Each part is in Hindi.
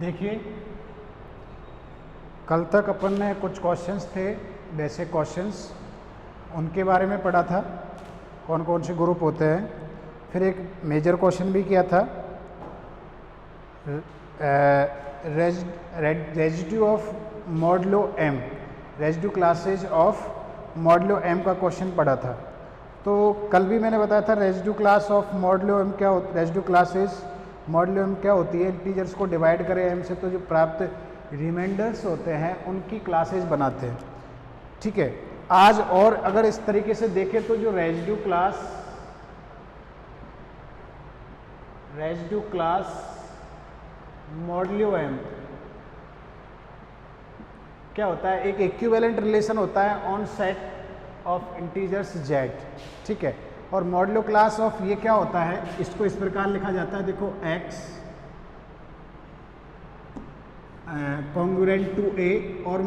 देखिए, कल तक अपन ने कुछ क्वेश्चंस थे, बेसिक क्वेश्चंस, उनके बारे में पढ़ा था, कौन कौन से ग्रुप होते हैं। फिर एक मेजर क्वेश्चन भी किया था, residue of modulo m, residue classes of modulo m का क्वेश्चन पढ़ा था। तो कल भी मैंने बताया था residue class of modulo m क्या होती, रेजिड्यू क्लासेज मॉडुलो एम क्या होती है। इंटीजर्स को डिवाइड करें एम से तो जो प्राप्त रिमाइंडर्स होते हैं उनकी क्लासेज बनाते हैं। ठीक है, आज और अगर इस तरीके से देखें तो जो रेजिड्यू क्लास मॉडुलो एम क्या होता है, एक इक्विवेलेंट रिलेशन होता है on set of integers Z. ठीक है, और मॉडुलो क्लास ऑफ ये क्या होता है, इसको इस प्रकार लिखा जाता है, देखो एक्स कॉन्ग्रुएंट टू ए और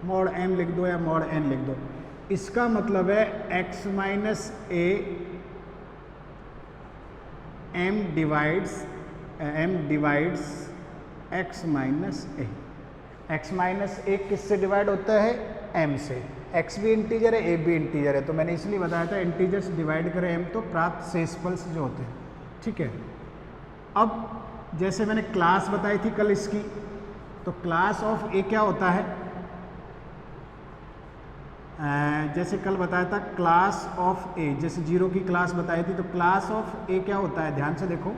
मॉड एम लिख दो या मॉड एन लिख दो। इसका मतलब है x minus a m divides x minus a. X minus a किससे डिवाइड होता है, एम से। एक्स भी इंटीजर है, ए भी इंटीजर है, तो मैंने इसलिए बताया था इंटीजर्स डिवाइड करें एम तो प्राप्त शेषफल्स जो होते हैं। ठीक है, अब जैसे मैंने क्लास बताई थी कल इसकी, तो क्लास ऑफ ए क्या होता है, जैसे कल बताया था क्लास ऑफ ए, जैसे जीरो की क्लास बताई थी, तो क्लास ऑफ ए क्या होता है, ध्यान से देखो,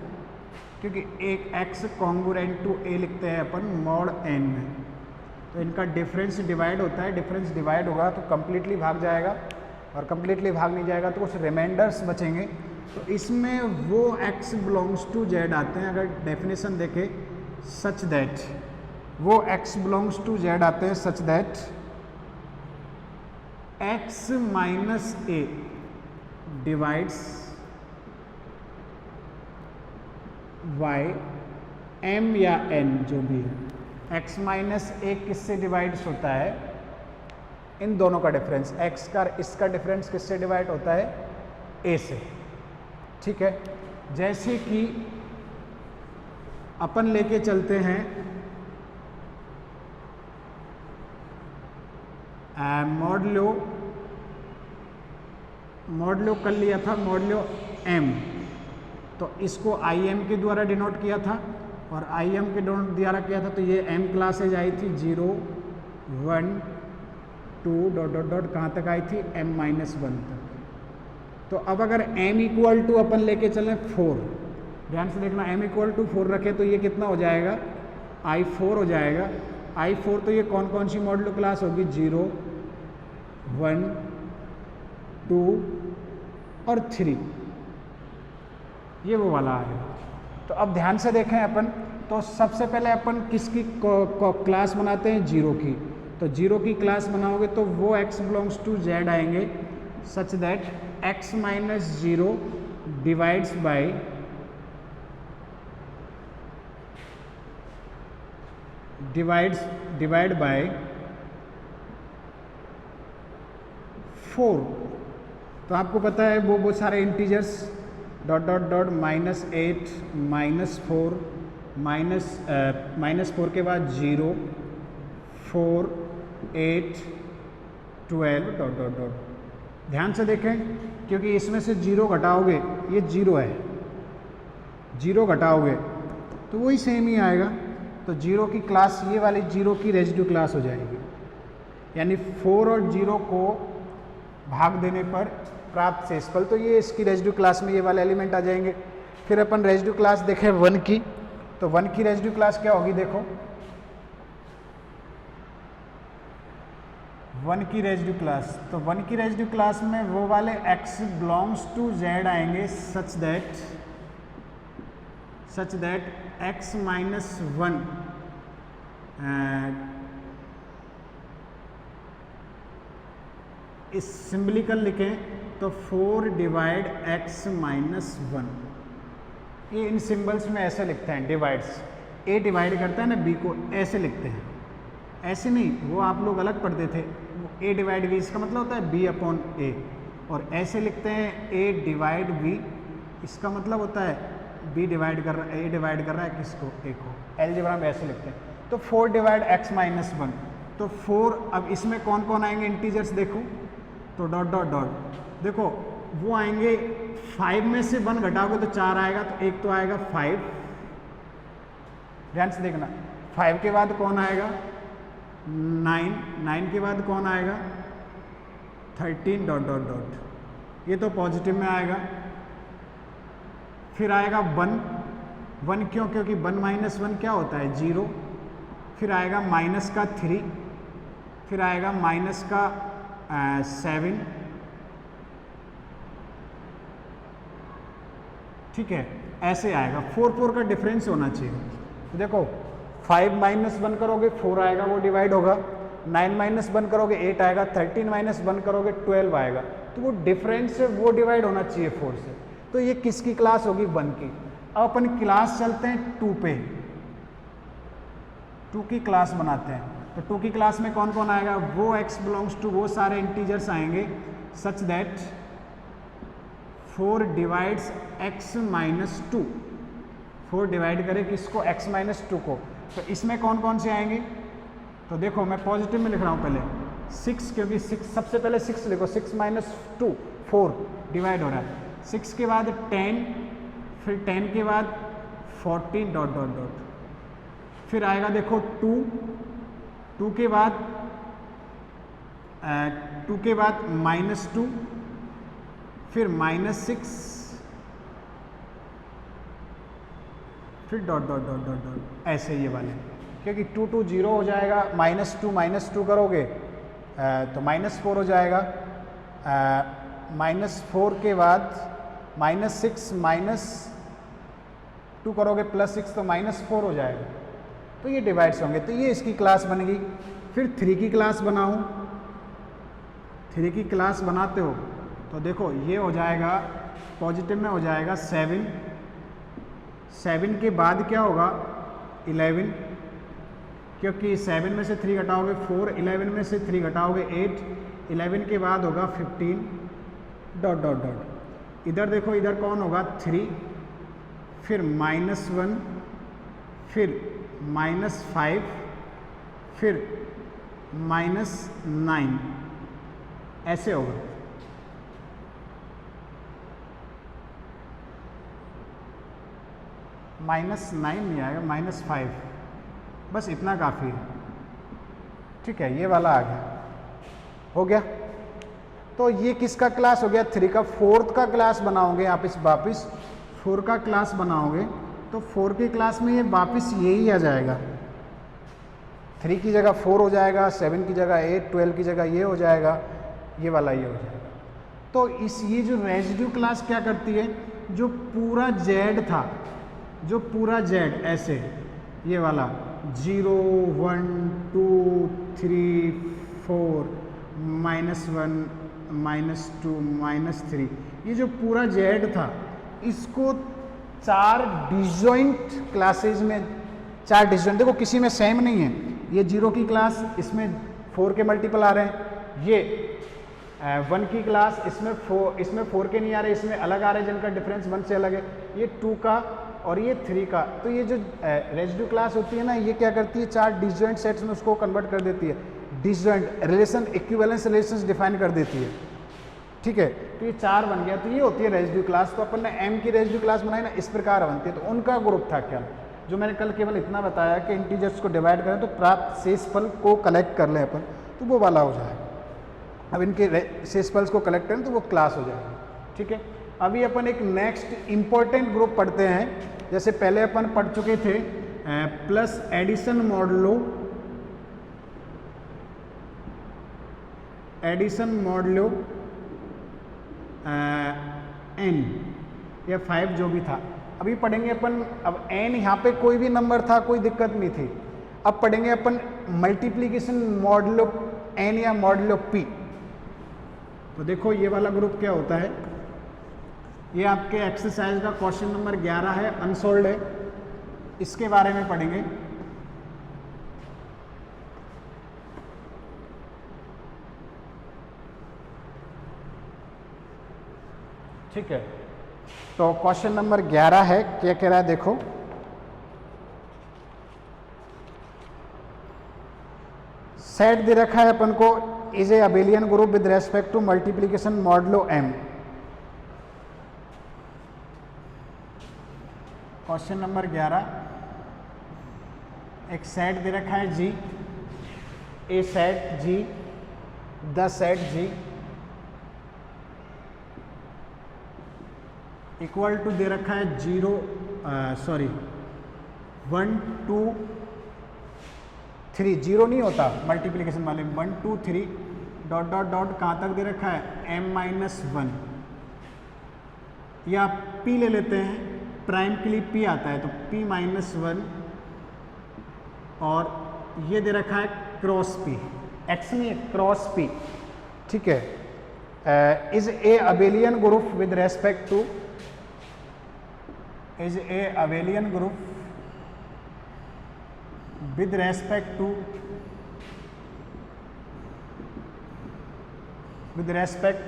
क्योंकि एक एक्स कॉन्ग्रुएंट टू ए लिखते हैं अपन मॉड एन में, तो इनका डिफरेंस डिवाइड होता है। डिफरेंस डिवाइड होगा तो कम्प्लीटली भाग जाएगा, और कम्प्लीटली भाग नहीं जाएगा तो कुछ रिमाइंडर्स बचेंगे। तो इसमें वो x बिलोंग्स टू z आते हैं, अगर डेफिनेशन देखें सच दैट, वो x बिलोंग्स टू z आते हैं such that x minus A divides y m या n जो भी है। x माइनस ए किससे डिवाइड्स होता है, इन दोनों का डिफरेंस, x का इसका डिफरेंस किससे डिवाइड होता है, a से। ठीक है, जैसे कि अपन लेके चलते हैं मॉडुलो कर लिया था मॉडुलो एम, तो इसको आई एम के द्वारा डिनोट किया था और आई एम के द्वारा किया था, तो ये एम क्लासेज आई थी 0 1 2 डॉट डॉट डॉट कहाँ तक आई थी, एम माइनस 1 तक। तो अब अगर m इक्वल टू अपन लेके चलें 4, ध्यान से देखना, m इक्वल टू 4 रखें तो ये कितना हो जाएगा, I4 हो जाएगा। I4 तो ये कौन कौन सी मॉडुलो क्लास होगी, 0 1 2 और 3, ये वो वाला आएगा। तो अब ध्यान से देखें अपन, तो सबसे पहले अपन किसकी क्लास बनाते हैं, 0 की। तो 0 की क्लास बनाओगे तो वो x बिलोंग्स टू z आएंगे such that x minus 0 divides by divide by 4। तो आपको पता है वो सारे इंटीजर्स डॉट डॉट डॉट -8 -4 -4 के बाद 0 4 8 12 डॉट डॉट डॉट। ध्यान से देखें, क्योंकि इसमें से 0 घटाओगे, ये 0 है, 0 घटाओगे तो वही सेम ही आएगा। तो 0 की क्लास, ये वाली 0 की रेजिड्यू क्लास हो जाएगी, यानी 4 और 0 को भाग देने पर प्राप्त शेषफल, तो ये इसकी रेजिड्यू क्लास में ये वाले एलिमेंट आ जाएंगे। फिर अपन रेजिड्यू क्लास देखें 1 की, तो 1 की रेजिड्यू क्लास क्या होगी, देखो 1 की रेजिड्यू क्लास, तो 1 की रेजिड्यू क्लास में वो वाले x बिलोंग्स टू z आएंगे सच दैट x माइनस 1 इस सिंबलिकल लिखें तो 4 डिवाइड x माइनस 1। ये इन सिंबल्स में ऐसे लिखते हैं, डिवाइड्स, a डिवाइड करता है ना b को, ऐसे लिखते हैं, ऐसे नहीं, वो आप लोग अलग पढ़ते थे, a डिवाइड b, इसका मतलब होता है b अपॉन a, और ऐसे लिखते हैं a डिवाइड b, इसका मतलब होता है बी डिवाइड कर रहा है, ए डिवाइड कर रहा है किसको, ए को। अलजेब्रा में ऐसे लिखते हैं। तो 4 डिवाइड x माइनस 1, तो 4, अब इसमें कौन कौन आएंगे इंटीजर्स देखो, तो डॉट डॉट डॉट, देखो वो आएंगे 5 में से 1 घटाओगे तो 4 आएगा, तो एक तो आएगा 5, ध्यान से देखना, 5 के बाद कौन आएगा 9, 9 के बाद कौन आएगा 13 डॉट डॉट डॉट, ये तो पॉजिटिव में आएगा। फिर आएगा 1, 1 क्यों, क्योंकि 1 माइनस 1 क्या होता है 0। फिर आएगा माइनस का 3, फिर आएगा माइनस का 7, ठीक है, ऐसे आएगा। 4 4 का डिफरेंस होना चाहिए। तो देखो 5 माइनस 1 करोगे 4 आएगा, वो डिवाइड होगा। 9 माइनस 1 करोगे 8 आएगा, 13 माइनस 1 करोगे 12 आएगा। तो वो डिफरेंस है वो डिवाइड होना चाहिए 4 से। तो ये किसकी क्लास होगी 1 की। अब अपन क्लास चलते हैं 2 पे, 2 की क्लास बनाते हैं। तो 2 की क्लास में कौन कौन आएगा, वो x बिलोंग्स टू वो सारे इंटीजर्स आएंगे such that 4 divides x minus 2, 4 divide करे किसको, x माइनस 2 को। तो इसमें कौन कौन से आएंगे, तो देखो मैं पॉजिटिव में लिख रहा हूँ पहले 6, क्योंकि 6 सबसे पहले 6 लिखो, 6 माइनस 2 4 डिवाइड हो रहा है। 6 के बाद 10, फिर 10 के बाद 14 डॉट डॉट डॉट, फिर आएगा देखो 2, 2 के बाद माइनस 2, फिर माइनस 6, फिर dot dot dot dot dot, ऐसे ये वाले, क्योंकि 2 2 0 हो जाएगा, माइनस टू करोगे तो माइनस 4 हो जाएगा, माइनस 4 के बाद माइनस 6 माइनस 2 करोगे प्लस 6 तो माइनस 4 हो जाएगा। तो ये डिवाइड्स होंगे, तो ये इसकी क्लास बनेगी। फिर 3 की क्लास बनाओ, 3 की क्लास बनाते हो तो देखो ये हो जाएगा पॉजिटिव में हो जाएगा 7, 7 के बाद क्या होगा 11, क्योंकि 7 में से 3 घटाओगे 4, 11 में से 3 घटाओगे 8, 11 के बाद होगा 15 डॉट डॉट डॉट। इधर देखो इधर कौन होगा 3, फिर माइनस 1, फिर माइनस 5, फिर माइनस 9, ऐसे होगा। माइनस 9 नहीं आएगा, माइनस 5, बस इतना काफ़ी है, ठीक है। ये वाला आ गया, हो गया। तो ये किसका क्लास हो गया 3 का। 4th का क्लास बनाओगे आप, इस वापिस 4 का क्लास बनाओगे तो 4 की क्लास में ये वापिस यही आ जाएगा, 3 की जगह 4 हो जाएगा, 7 की जगह 8, 12 की जगह ये हो जाएगा, ये वाला ये हो जाएगा। तो ये जो रेजिड्यू क्लास क्या करती है, जो पूरा जेड था, जो पूरा जेड ऐसे ये वाला 0 1 2 3 4 -1 -2 -3, ये जो पूरा जेड था इसको 4 डिसजॉइंट क्लासेज में, 4 डिसजॉइंट, देखो किसी में सेम नहीं है। ये 0 की क्लास, इसमें 4 के मल्टीपल आ रहे हैं। ये 1 की क्लास, इसमें 4 के नहीं आ रहे, इसमें अलग आ रहे हैं जिनका डिफरेंस 1 से अलग है। ये 2 का और ये 3 का। तो ये जो रेजिड्यू क्लास होती है ना, ये क्या करती है 4 डिसजॉइंट सेट्स में उसको कन्वर्ट कर देती है, disjoint relation, equivalence relations define कर देती है, ठीक है। तो ये 4 बन गया, तो ये होती है रेजिड्यू क्लास। तो अपन ने m की रेजिड्यू क्लास बनाई ना, इस प्रकार बनती है। तो उनका ग्रुप था क्या, जो मैंने कल केवल इतना बताया कि इंटीजर्स को डिवाइड करें तो प्राप्त शेषफल को कलेक्ट कर लें अपन, तो वो वाला हो जाएगा। अब इनके शेषफल को कलेक्ट करें तो वो क्लास हो जाएगी, ठीक है। अभी अपन एक नेक्स्ट इंपॉर्टेंट ग्रुप पढ़ते हैं। जैसे पहले अपन पढ़ चुके थे प्लस एडिशन मॉडुलो, n या 5 जो भी था। अभी पढ़ेंगे अपन, अब n यहाँ पे कोई भी नंबर था, कोई दिक्कत नहीं थी। अब पढ़ेंगे अपन मल्टीप्लीकेशन मॉडुलो n या मॉडुलो p। तो देखो ये वाला ग्रुप क्या होता है, ये आपके एक्सरसाइज का क्वेश्चन नंबर 11 है, अनसोल्ड है, इसके बारे में पढ़ेंगे। ठीक है, तो क्वेश्चन नंबर 11 है, क्या कह रहा है देखो। सेट दे रखा है अपन को, is a abelian group with respect to multiplication modulo m. Question number 11, एक सेट दे रखा है जी, a set g, the set g equal to दे रखा है 1 2 3, जीरो नहीं होता मल्टीप्लिकेशन वाले, 1 2 3 डॉट डॉट डॉट कहाँ तक दे रखा है m-1, या p ले लेते हैं, प्राइम के लिए p आता है तो p-1, और ये दे रखा है क्रॉस p, x नहीं है क्रॉस p, ठीक है। Is a abelian group with respect to, is a abelian group with respect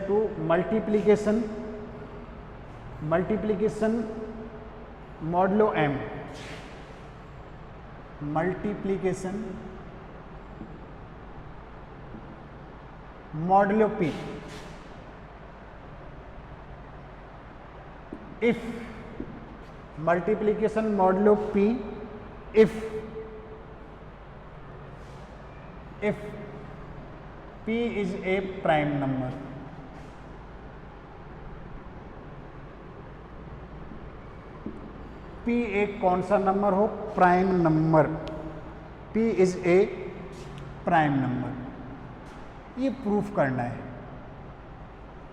to multiplication modulo m, multiplication modulo p, if multiplication modulo p, if p is a prime number, p एक कौन सा नंबर हो, prime number, p is a prime number, ये प्रूफ करना है।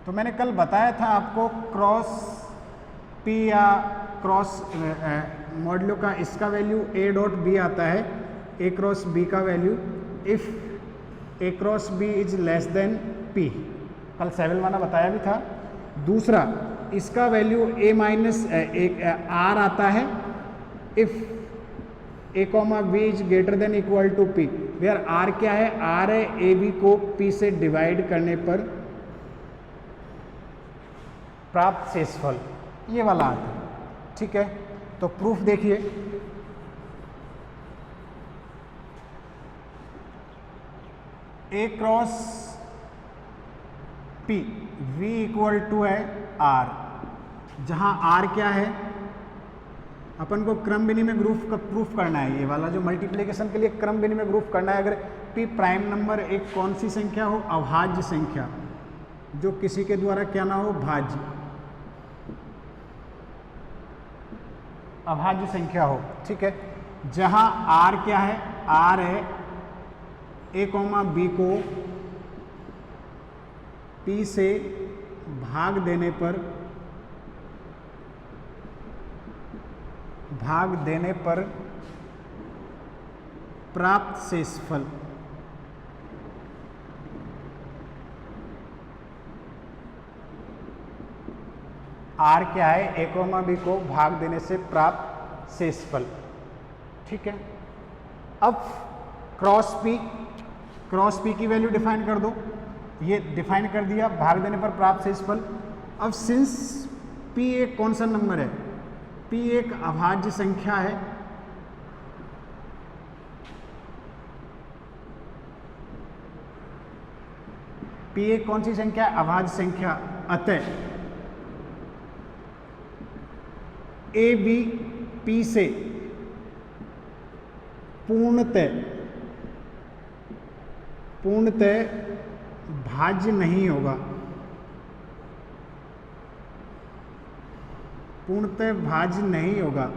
तो मैंने कल बताया था आपको क्रॉस p या क्रॉस मॉडलो का इसका वैल्यू a डॉट b आता है, a क्रॉस b का value if a cross b is less than p, कल 7 वाला बताया भी था। दूसरा इसका वैल्यू a माइनस r आता है if a comma b is greater than equal to p, where r क्या है, r है a b को p से डिवाइड करने पर प्राप्त शेषफल, ये वाला आता है, ठीक है। तो प्रूफ देखिए, a cross p v equal to है r, जहां r क्या है, अपन को क्रम विनिमय ग्रुप का प्रूफ करना है, ये वाला जो मल्टीप्लिकेशन के लिए क्रम विनिमय ग्रुप करना है। अगर p प्राइम नंबर एक कौन सी संख्या हो, अभाज्य संख्या, जो किसी के द्वारा क्या ना हो, भाज्य, अभाज्य संख्या हो, ठीक है। जहां r क्या है, r है a कॉमा b को p से भाग देने पर प्राप्त शेषफल, r क्या है, a कॉमा b को भाग देने से प्राप्त शेषफल, ठीक है। अब क्रॉस p की वैल्यू डिफाइन कर दो, ये डिफाइन कर दिया, भाग देने पर प्राप्त शेषफल। अब सिंस p एक कौन सा नंबर है, p एक अभाज्य संख्या है, p एक कौन सी संख्या है, अभाज्य संख्या, अतः a b p से पूर्णतः भाज्य नहीं होगा, पूर्णतः भाज्य नहीं होगा।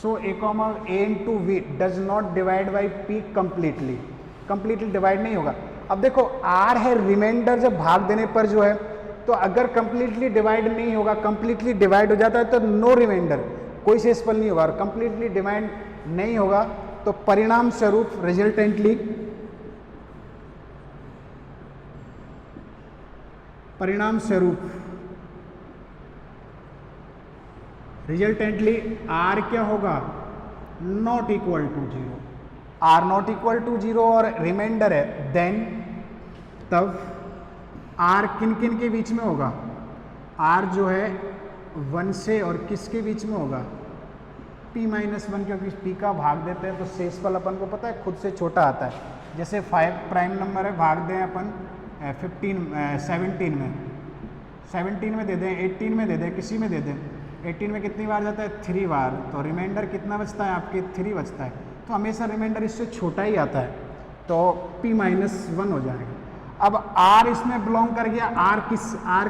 So a comma a into we does not divide by p completely, completely divide नहीं होगा। अब देखो r है रिमाइंडर, जब भाग देने पर जो है, तो अगर कंप्लीटली डिवाइड नहीं होगा, कंप्लीटली डिवाइड हो जाता है तो नो रिमाइंडर, कोई शेषफल नहीं होगा, और कंप्लीटली डिवाइड नहीं होगा तो परिणाम स्वरूप रिजल्टेंटली r क्या होगा, not equal to zero, r not equal to zero और रिमाइंडर है, देन तब r किन किन के बीच में होगा, r जो है 1 से और किसके बीच में होगा, p माइनस 1, क्योंकि p का भाग देते हैं तो शेषफल अपन को पता है खुद से छोटा आता है। जैसे 5 प्राइम नंबर है, भाग दें अपन 17 में दे दें, 18 में दे दें, किसी में दे दें। 18 में कितनी बार जाता है, 3 बार, तो रिमाइंडर कितना बचता है आपके, 3 बचता है। तो हमेशा रिमाइंडर इससे छोटा ही आता है, तो p माइनस 1 हो जाएगा। अब r इसमें बिलोंग कर गया, r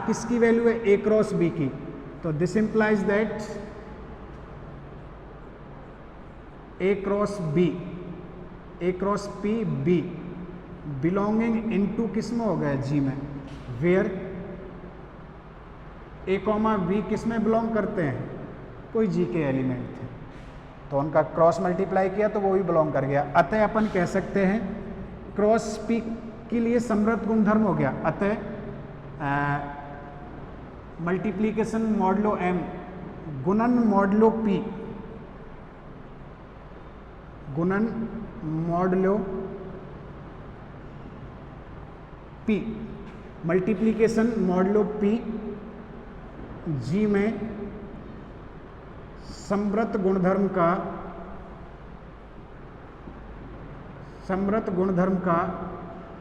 किसकी वैल्यू है, a क्रॉस b की, तो this implies that a cross p b belonging into किस में हो गया, g में, वेयर a कॉमा b किस में बिलोंग करते हैं, कोई g के एलिमेंट थे, तो उनका क्रॉस मल्टीप्लाई किया तो वो भी बिलोंग कर गया। अतः अपन कह सकते हैं क्रॉस p के लिए समृद्ध गुणधर्म हो गया। अतः मल्टीप्लीकेशन मॉडलो m गुणन मॉडलो p, गुणन modulo p, multiplication modulo p g में समृद्ध गुणधर्म का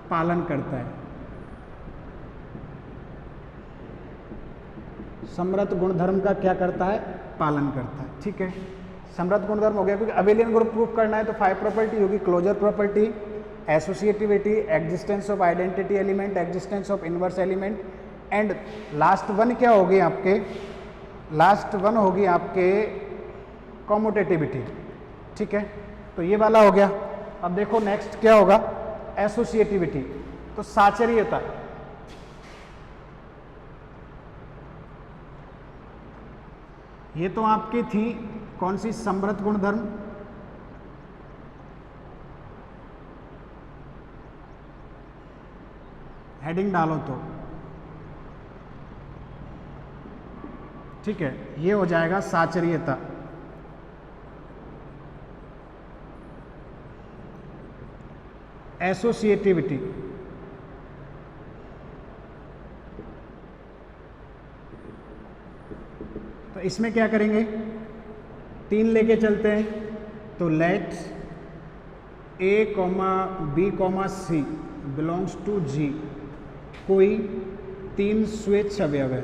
पालन करता है। समृद्ध गुणधर्म का क्या करता है, पालन करता है। ठीक है, समृद्ध गुणधर्म हो गया, क्योंकि अबेलियन ग्रुप प्रूफ करना है तो 5 प्रॉपर्टी होगी, closure property, associativity, existence of identity element, existence of inverse element, and last one क्या होगी आपके, लास्ट वन होगी आपके कॉम्यूटेटिविटी। ठीक है, तो ये वाला हो गया। अब देखो नेक्स्ट क्या होगा, एसोसिएटिविटी, तो साचरीयता। ये तो आपकी थी कौन सी, समृद्ध गुणधर्म, हेडिंग डालो तो ठीक है, ये हो जाएगा साचरीयता। एसोसिएटिविटी, तो इसमें क्या करेंगे, 3 लेके चलते हैं, तो let a, b, c belongs to g, कोई 3 स्वेच्छ अवयव है।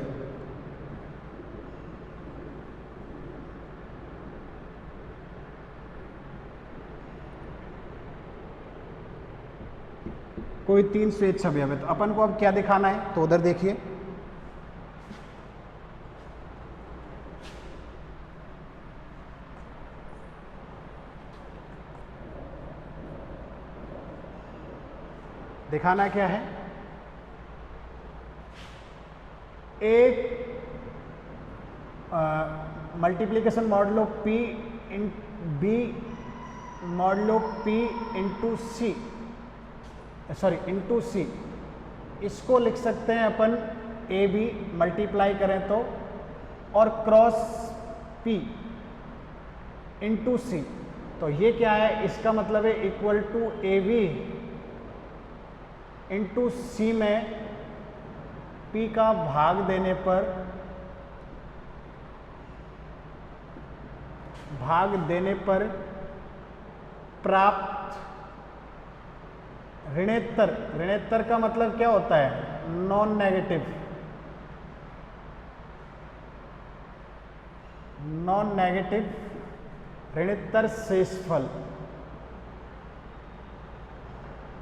कोई 3 स्वेच्छ अवयव है, तो अपन को अब क्या दिखाना है, तो उधर देखिए, दिखाना क्या है, एक मल्टीप्लीकेशन मॉडलो p इन b मॉडलो p इंटू सी, सॉरी इंटू सी, इसको लिख सकते हैं अपन ए बी मल्टीप्लाई करें तो, और क्रॉस p इंटू सी, तो ये क्या है, इसका मतलब है equal to a b into c में p का भाग देने पर प्राप्त ऋणेत्तर का मतलब क्या होता है, नॉन नेगेटिव ऋणेत्तर शेषफल,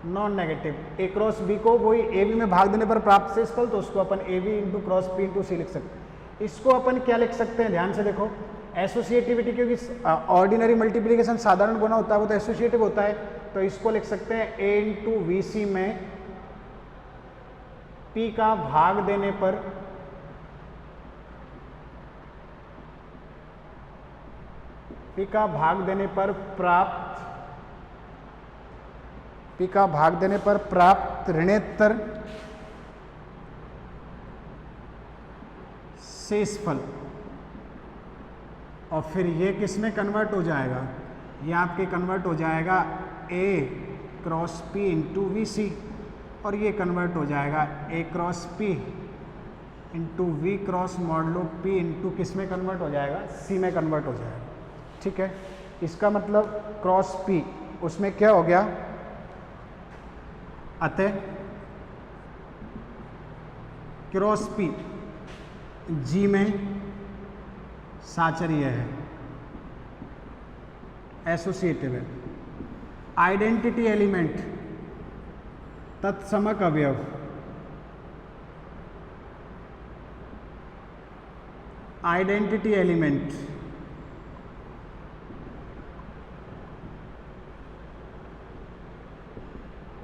नॉन नेगेटिव। ए क्रॉस बी को वही ए बी में भाग देने पर प्राप्त शेषफल, तो उसको अपन a b into cross p into c लिख सकते हैं। इसको अपन क्या लिख सकते हैं, ध्यान से देखो, एसोसिएटिविटी, क्योंकि ऑर्डिनरी मल्टीप्लिकेशन साधारण गुना होता है, वो तो एसोसिएटिव होता है, तो इसको लिख सकते हैं a इंटू वी सी में p का भाग देने पर प्राप्त ऋणेत्तर शेषफल। और फिर ये किस में कन्वर्ट हो जाएगा, ये आपके कन्वर्ट हो जाएगा a cross p into v c, और ये कन्वर्ट हो जाएगा a cross p into v cross modulo p into किस में कन्वर्ट हो जाएगा, सी में कन्वर्ट हो जाएगा। ठीक है, इसका मतलब क्रॉस पी उसमें क्या हो गया, अतः क्रॉस पी जी में साचर्य है, एसोसिएटिव है। आइडेंटिटी एलिमेंट तत्समक अवयव, आइडेंटिटी एलिमेंट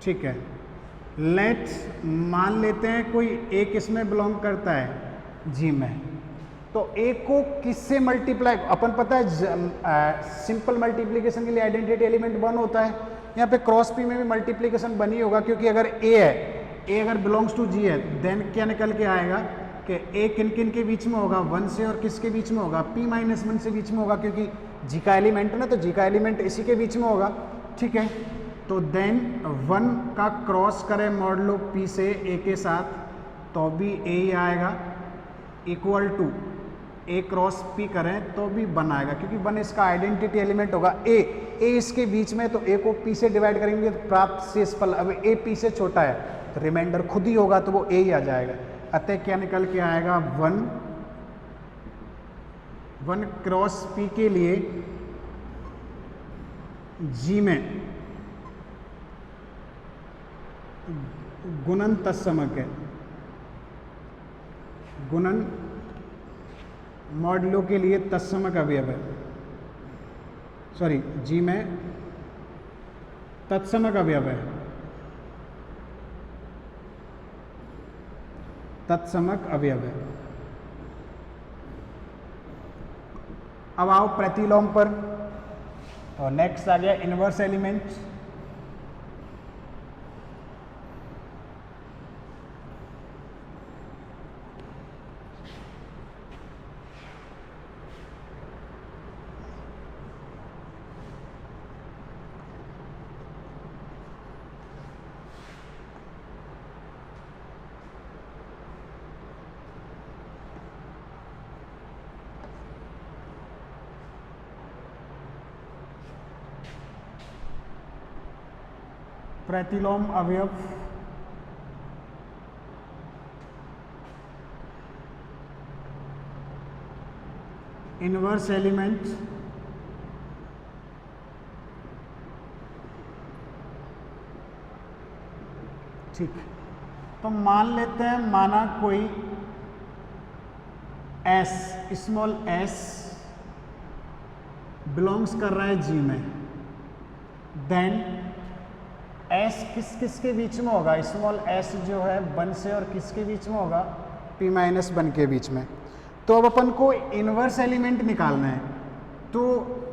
ठीक है। लेट मान लेते हैं कोई एक इसमें बिलोंग करता है जी में, तो ए को किससे मल्टीप्लाई, अपन पता है सिंपल मल्टीप्लिकेशन के लिए आइडेंटिटी एलिमेंट 1 होता है। यहाँ पे क्रॉस पी में भी मल्टीप्लिकेशन बनी होगा, क्योंकि अगर ए है, ए अगर बिलोंग्स टू जी है, देन क्या निकल के आएगा कि ए किन किन के बीच में होगा, 1 से और किसके बीच में होगा, p माइनस 1 से बीच में होगा, क्योंकि जी का एलिमेंट है ना, तो जी का एलिमेंट इसी के बीच में होगा। ठीक है, तो देन 1 का क्रॉस करें मॉडलो p से a के साथ तो भी a ही आएगा, equal to a cross p करें तो भी 1 आएगा, क्योंकि 1 इसका आइडेंटिटी एलिमेंट होगा। a इसके बीच में, तो a को p से डिवाइड करेंगे तो प्राप्त शेषफल, अब a p से छोटा है तो रिमाइंडर खुद ही होगा, तो वो a ही आ जाएगा। अतः क्या निकल के आएगा, 1 क्रॉस p के लिए g में गुणन तत्समक है, गुणन मॉडलो के लिए तत्समक अवयव है, सॉरी जी में तत्समक अवयव है, तत्समक अवयव है। अब आओ प्रतिलोम पर, और नेक्स्ट आ गया इनवर्स एलिमेंट। प्रतिलोम अवयव इनवर्स एलिमेंट ठीक। तो मान लेते हैं, माना कोई s स्मॉल s बिलोंग्स कर रहा है जी में, देन s किस किस के बीच में होगा, स्मॉल s जो है 1 से और किसके बीच में होगा, p माइनस 1 के बीच में। तो अब अपन को इनवर्स एलिमेंट निकालना है, तो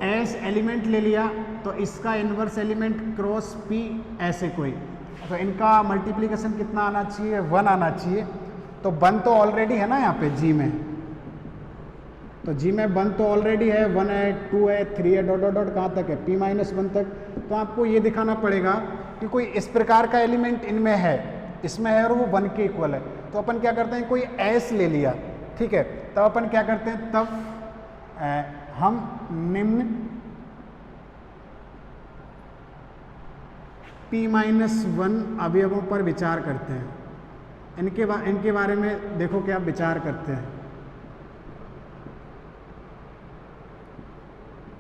s एलिमेंट ले लिया, तो इसका इनवर्स एलिमेंट क्रॉस p ऐसे कोई, तो इनका मल्टीप्लिकेशन कितना आना चाहिए, 1 आना चाहिए। तो 1 तो ऑलरेडी है ना यहाँ पे जी में, तो जी में 1 तो ऑलरेडी है, 1 है, 2 है, 3 है, डॉट डॉट डॉट कहाँ तक है, p माइनस 1 तक। तो आपको ये दिखाना पड़ेगा कि कोई इस प्रकार का एलिमेंट इनमें है, इसमें है और वो 1 के इक्वल है। तो अपन क्या करते हैं, कोई s ले लिया, ठीक है, तब अपन क्या करते हैं, तब हम निम्न p माइनस 1 अवयवों पर विचार करते हैं। इनके बारे में देखो क्या विचार करते हैं,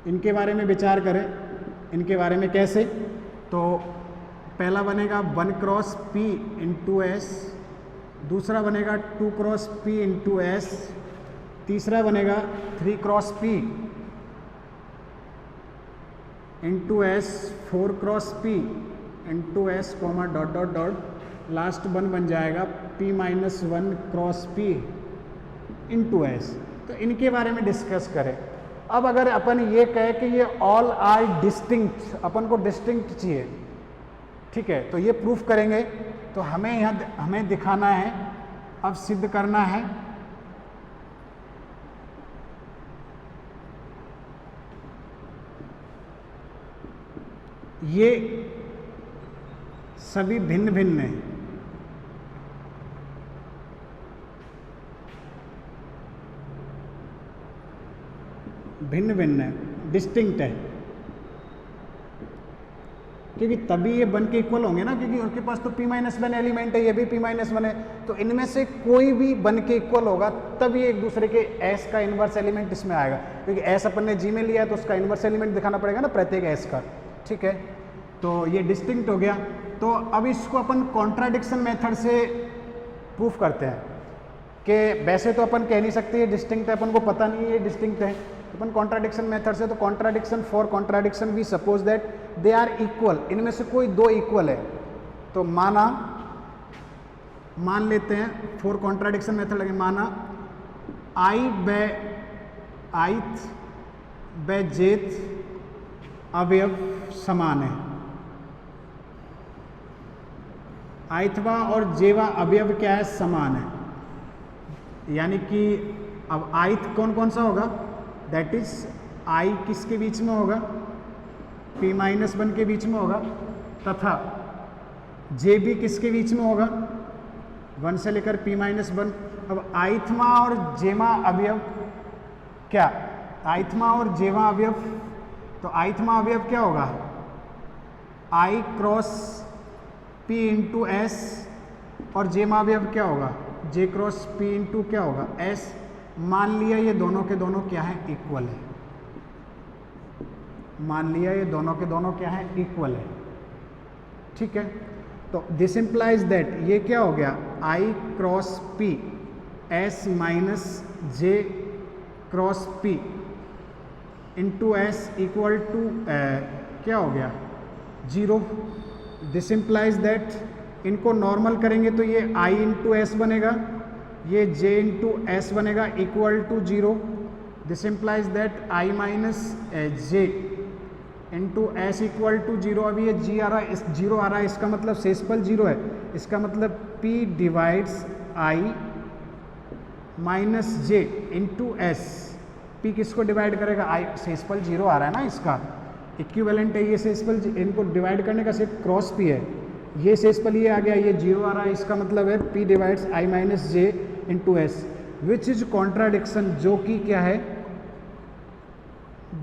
इनके बारे में विचार करें। इनके बारे में कैसे, तो पहला बनेगा 1 क्रॉस p इंटू एस, दूसरा बनेगा 2 क्रॉस p इंटू एस, तीसरा बनेगा 3 cross p into S, 4 cross p into S comma dot dot dot, last 1 बन जाएगा p minus 1 cross p into S. तो इनके बारे में डिस्कस करें। अब अगर अपन ये कहें कि ये ऑल आर डिस्टिंक्ट, अपन को डिस्टिंक्ट चाहिए, ठीक है, तो ये प्रूफ करेंगे। तो हमें दिखाना है, अब सिद्ध करना है ये सभी भिन्न भिन्न हैं, भिन्न भिन्न है, डिस्टिंक्ट है, क्योंकि तभी ये बन के इक्वल होंगे ना, क्योंकि उनके पास तो p-1 एलिमेंट है, ये भी p-1 है, तो इनमें से कोई भी बन के इक्वल होगा तभी एक दूसरे के s का इन्वर्स एलिमेंट इसमें आएगा, क्योंकि s अपन ने g में लिया है तो उसका इन्वर्स एलिमेंट दिखाना पड़ेगा ना प्रत्येक s का, ठीक है। तो ये डिस्टिंक्ट हो गया। तो अब इसको अपन कॉन्ट्राडिक्शन मेथड से प्रूफ करते हैं कि वैसे तो अपन कह नहीं सकते ये डिस्टिंक्ट है, अपन को पता नहीं है ये डिस्टिंक्ट है, तो अपन कॉन्ट्राडिक्शन मेथड से, तो contradiction for contradiction we suppose that they are equal, इनमें से कोई दो इक्वल है, तो मान लेते हैं फॉर कॉन्ट्राडिक्शन मेथड लगे, माना ith व jth अवयव समान है, ithवा और jवा अवयव क्या है, समान है, यानी कि अब ith कौन कौन सा होगा, दैट इज i किसके बीच में होगा, p-1 के बीच में होगा, तथा j भी किसके बीच में होगा, 1 से लेकर p-1। अब ithवा और jवा अवयव क्या, ithवा और jवा अवयव, तो ithवा अवयव क्या होगा, i cross p into S, और jवा अवयव क्या होगा, j क्रॉस p इंटू क्या होगा, s। मान लिया ये दोनों के दोनों क्या है, इक्वल है, मान लिया ये दोनों के दोनों क्या है, इक्वल है, ठीक है। तो दिस इंप्लाइज दैट ये क्या हो गया, i cross p s minus j cross p into S equal to क्या हो गया, 0। दिस इंप्लाइज दैट इनको नॉर्मल करेंगे तो ये i इंटू एस बनेगा, ये j इंटू एस बनेगा equal to 0। This implies that i minus j into S equal to 0। अभी ये g आ रहा है, इस 0 आ रहा है, इसका मतलब शेषफल 0 है, इसका मतलब p divides i minus j into S. p किसको डिवाइड करेगा, i, शेषफल 0 आ रहा है ना, इसका इक्विवेलेंट है ये शेषफल, इनको डिवाइड करने का सिर्फ क्रॉस p है, ये शेषफल ये आ गया, ये 0 आ रहा है, इसका मतलब है p divides i minus j into S, which is contradiction, जो कि क्या है,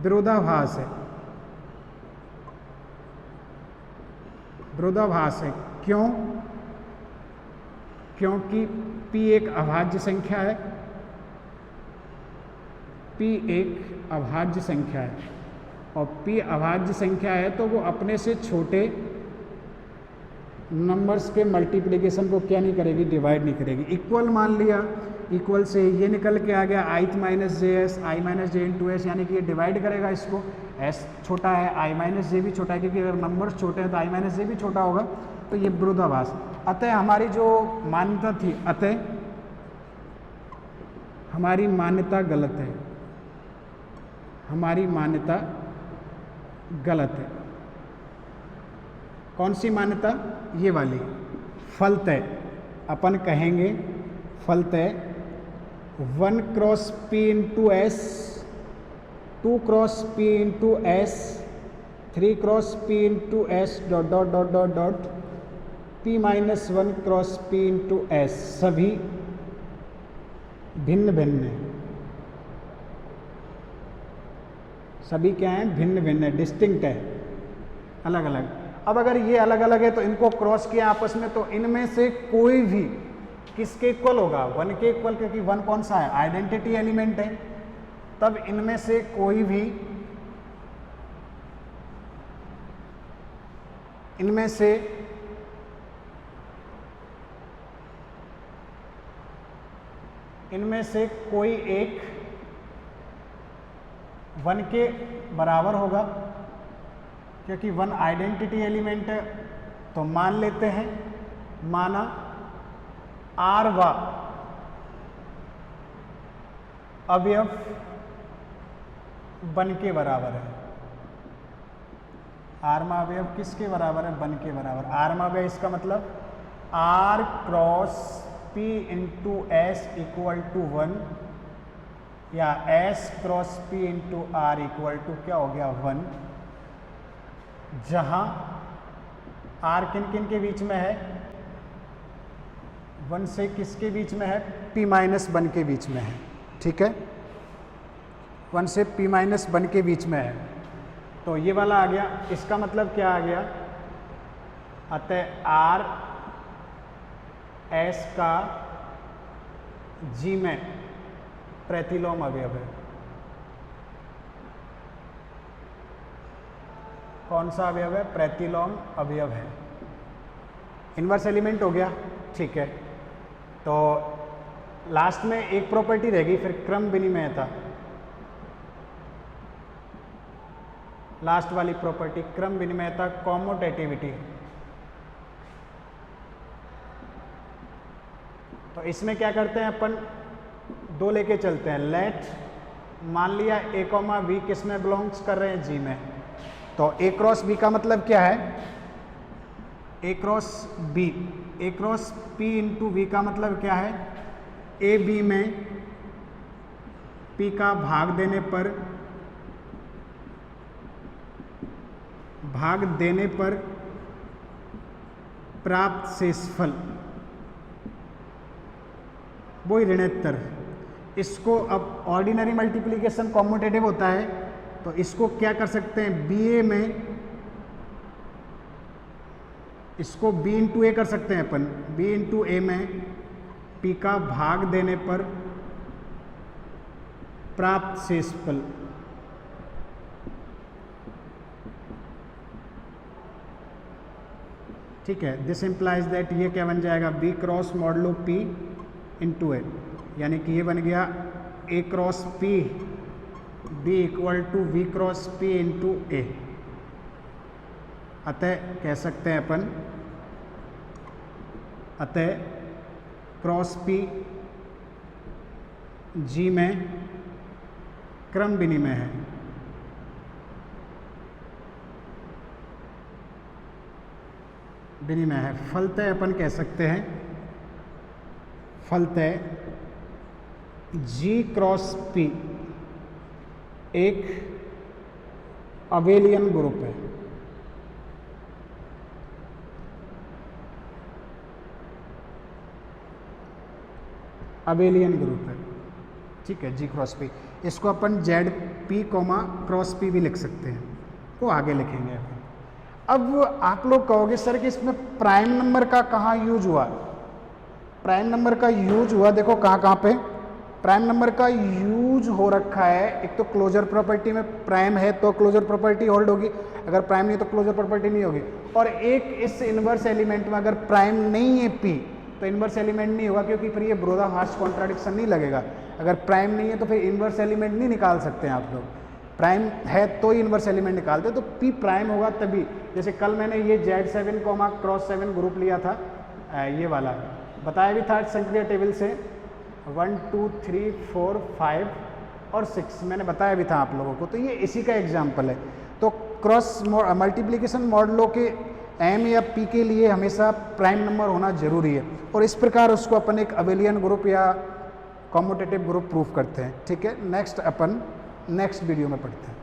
विरोधाभास है, विरोधाभास है। क्यों, क्योंकि p एक अभाज्य संख्या है, p एक अभाज्य संख्या है, और p अभाज्य संख्या है तो वो अपने से छोटे नंबर्स के मल्टीप्लिकेशन को क्या नहीं करेगी, डिवाइड नहीं करेगी। इक्वल मान लिया, इक्वल से ये निकल के आ गया i minus J S, I minus J into S, यानी कि ये डिवाइड करेगा इसको, s छोटा है, i माइनस जे भी छोटा है, क्योंकि अगर नंबर्स छोटे हैं तो i माइनस जे भी छोटा होगा, तो ये विरोधाभास। अतः हमारी जो मान्यता थी, अतः हमारी मान्यता गलत है, हमारी मान्यता गलत है। कौन सी मान्यता, ये वाली, फलतः अपन कहेंगे, फलतः 1 cross p into S, 2 cross p into S, 3 cross p into S dot dot dot dot dot p minus 1 cross p into S, सभी भिन्न भिन्न है, सभी क्या हैं, भिन्न भिन्न है, डिस्टिंक्ट है, अलग अलग। अब अगर ये अलग अलग है तो इनको क्रॉस किया आपस में, तो इनमें से कोई भी किसके इक्वल होगा, 1 के इक्वल, क्योंकि 1 कौन सा है, आइडेंटिटी एलिमेंट है। तब इनमें से कोई भी, इनमें से कोई एक 1 के बराबर होगा, क्योंकि 1 आइडेंटिटी एलिमेंट है। तो मान लेते हैं, माना r वा अवयव 1 के बराबर है, r मा अवयव किसके बराबर है, 1 के बराबर। r मा अवयव, इसका मतलब r cross p into S equal to 1, या s cross p into R equal to क्या हो गया, 1, जहां r किन किन के बीच में है, 1 से किसके बीच में है, p-1 के बीच में है, ठीक है। 1 से p-1 के बीच में है। तो ये वाला आ गया। इसका मतलब क्या आ गया? अतः आर एस का जी में प्रतिलोम अवयव है। कौन सा अवयव है? प्रतिलोम अवयव है। इनवर्स एलिमेंट हो गया, ठीक है। तो लास्ट में एक प्रॉपर्टी रहेगी, फिर क्रम विनिमयता। लास्ट वाली प्रॉपर्टी क्रम विनिमयता, कॉम्यूटेटिविटी। तो इसमें क्या करते हैं अपन? दो लेके चलते हैं। लेट मान लिया ए कॉमा वी किस में बिलोंग्स कर रहे हैं? जी में। तो ए क्रॉस बी का मतलब क्या है? A cross b, a cross p into v का मतलब क्या है? ए बी में पी का भाग देने पर प्राप्त शेषफल, वही ऋणोत्तर। इसको अब ऑर्डिनरी मल्टीप्लिकेशन कॉम्यूटेटिव होता है, तो इसको क्या कर सकते हैं? बी ए में इसको b इंटू ए कर सकते हैं अपन। b इंटू ए में p का भाग देने पर प्राप्त शेषफल। ठीक है, दिस इंप्लाइज दैट ये क्या बन जाएगा? b cross modulo p into a, यानी कि ये बन गया a cross p b equal to v cross p into a. अतः कह सकते हैं अपन, अतः क्रॉस p g में क्रम विनिमय है। फलतः अपन कह सकते हैं, फलतः g क्रॉस p एक अबेलियन ग्रुप है। अबेलियन ग्रुप है, ठीक है, जी क्रॉस पी। इसको अपन z p comma cross p भी लिख सकते हैं, वो आगे लिखेंगे। अब आप लोग कहोगे सर कि इसमें प्राइम नंबर का कहाँ यूज हुआ? प्राइम नंबर का यूज हुआ, देखो कहाँ कहाँ पे प्राइम नंबर का यूज हो रखा है। एक तो क्लोजर प्रॉपर्टी में प्राइम है तो क्लोजर प्रॉपर्टी होल्ड होगी, अगर प्राइम नहीं तो क्लोजर प्रॉपर्टी नहीं होगी। और एक इस इनवर्स एलिमेंट में अगर प्राइम नहीं है पी तो इनवर्स एलिमेंट नहीं होगा, क्योंकि फिर ये विरोधाभास कॉन्ट्राडिक्शन नहीं लगेगा। अगर प्राइम नहीं है तो फिर इनवर्स एलिमेंट नहीं निकाल सकते हैं आप लोग। प्राइम है तो ही इनवर्स एलिमेंट निकालते, तो पी प्राइम होगा तभी। जैसे कल मैंने ये Z7 कोमा क्रॉस 7 ग्रुप लिया था, ये वाला बताया भी था संक्रिया टेबल से 1 2 3 4 5 और 6 मैंने बताया भी था आप लोगों को। तो ये इसी का एग्जाम्पल है। तो क्रॉस मल्टीप्लिकेशन मॉडलों के एम या पी के लिए हमेशा प्राइम नंबर होना जरूरी है, और इस प्रकार उसको अपन एक अबेलियन ग्रुप या कॉम्यूटेटिव ग्रुप प्रूफ करते हैं। ठीक है, नेक्स्ट अपन नेक्स्ट वीडियो में पढ़ते हैं।